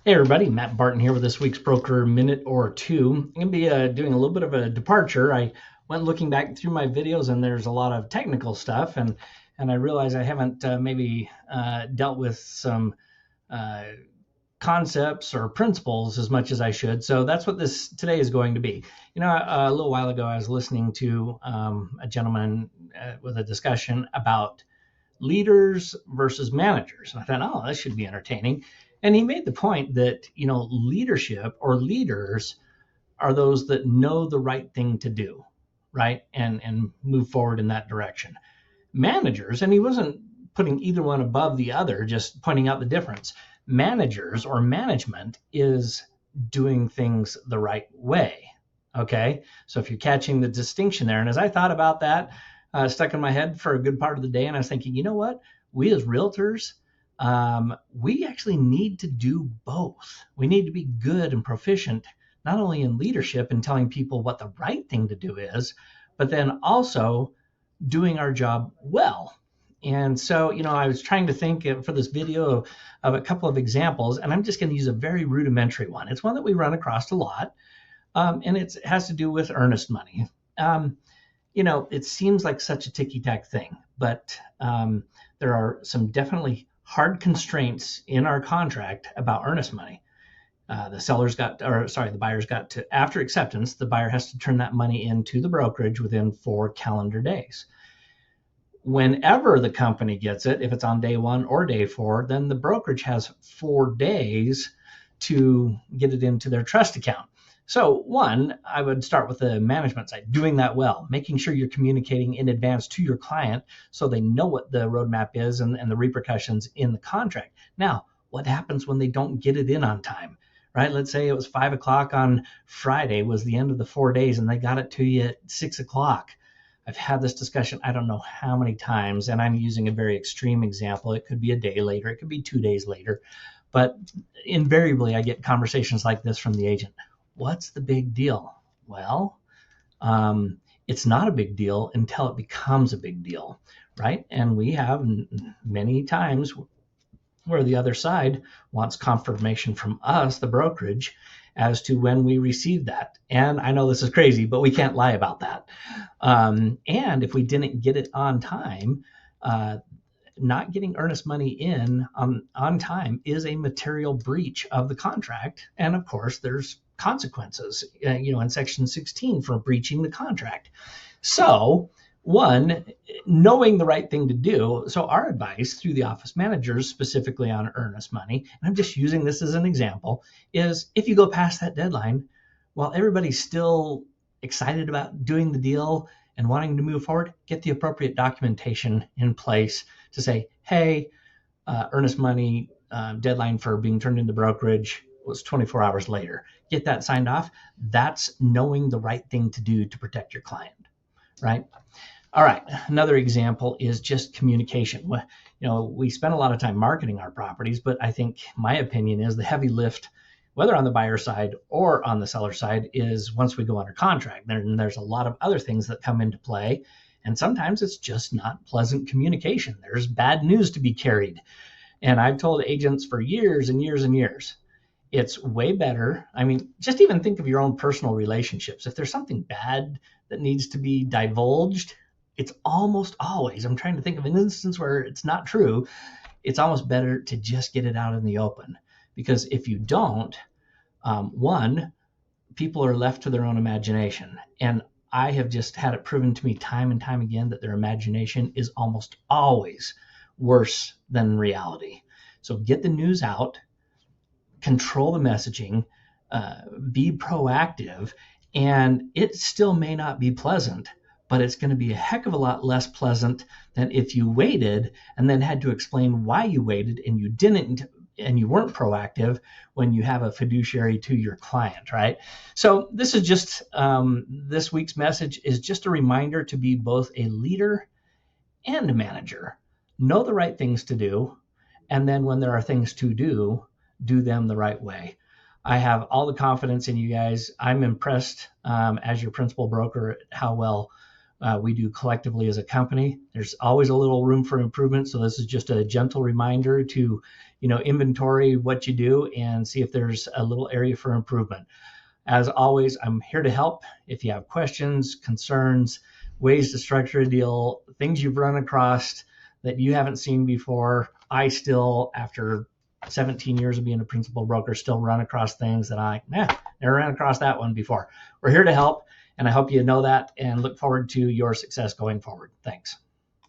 Hey everybody, Matt Barton here with this week's Broker Minute or Two. I'm going to be doing a little bit of a departure. I went looking back through my videos and there's a lot of technical stuff and I realize I haven't maybe dealt with some uh, concepts or principles as much as I should. So that's what this today is going to be. A little while ago I was listening to a gentleman with a discussion about leaders versus managers. And I thought, oh, that should be entertaining. And he made the point that, leadership or leaders are those that know the right thing to do, right? And move forward in that direction. Managers, and he wasn't putting either one above the other, just pointing out the difference. Managers or management is doing things the right way. Okay. So if you're catching the distinction there, and as I thought about that, stuck in my head for a good part of the day. And I was thinking, you know what? We as realtors, we actually need to do both. We need to be good and proficient, not only in leadership and telling people what the right thing to do is, but then also doing our job well. And so, I was trying to think for this video of a couple of examples, and I'm just going to use a very rudimentary one. It's one that we run across a lot, and it has to do with earnest money. It seems like such a ticky-tack thing, but there are some definitely hard constraints in our contract about earnest money. The buyer's got to, after acceptance, the buyer has to turn that money into the brokerage within 4 calendar days. Whenever the company gets it, if it's on day 1 or day 4, then the brokerage has 4 days to get it into their trust account. So one, I would start with the management side, doing that well, making sure you're communicating in advance to your client so they know what the roadmap is and the repercussions in the contract. Now, what happens when they don't get it in on time, right? Let's say it was 5 o'clock on Friday was the end of the 4 days and they got it to you at 6 o'clock. I've had this discussion, I don't know how many times, and I'm using a very extreme example. It could be a day later, it could be 2 days later, but invariably I get conversations like this from the agent. What's the big deal? Well, it's not a big deal until it becomes a big deal, right? And we have many times where the other side wants confirmation from us, the brokerage, as to when we receive that. And I know this is crazy, but we can't lie about that. And if we didn't get it on time, not getting earnest money in on time is a material breach of the contract. And of course, there's consequences, in Section 16 for breaching the contract. So, one, knowing the right thing to do. So our advice through the office managers, specifically on earnest money, and I'm just using this as an example, is if you go past that deadline, while everybody's still excited about doing the deal and wanting to move forward, get the appropriate documentation in place to say, hey, earnest money deadline for being turned into brokerage was 24 hours later. Get that signed off. That's knowing the right thing to do to protect your client, right? All right. Another example is just communication. We spend a lot of time marketing our properties, but I think my opinion is the heavy lift, whether on the buyer side or on the seller side, is once we go under contract. There's a lot of other things that come into play. And sometimes it's just not pleasant communication. There's bad news to be carried. And I've told agents for years and years and years, it's way better. I mean, just even think of your own personal relationships. If there's something bad that needs to be divulged, it's almost always, I'm trying to think of an instance where it's not true. It's almost better to just get it out in the open. Because if you don't, one, people are left to their own imagination. And I have just had it proven to me time and time again that their imagination is almost always worse than reality. So get the news out, control the messaging, be proactive, and it still may not be pleasant, but it's going to be a heck of a lot less pleasant than if you waited and then had to explain why you waited and you didn't and you weren't proactive when you have a fiduciary to your client, right? So this is just, this week's message is just a reminder to be both a leader and a manager. Know the right things to do, and then when there are things to do them the right way. I have all the confidence in you guys. I'm impressed as your principal broker at how well we do collectively as a company. There's always a little room for improvement. So this is just a gentle reminder to, inventory what you do and see if there's a little area for improvement. As always, I'm here to help. If you have questions, concerns, ways to structure a deal, things you've run across that you haven't seen before, I still, after 17 years of being a principal broker, still run across things that I never ran across that one before. We're here to help, and I hope you know that and look forward to your success going forward. Thanks.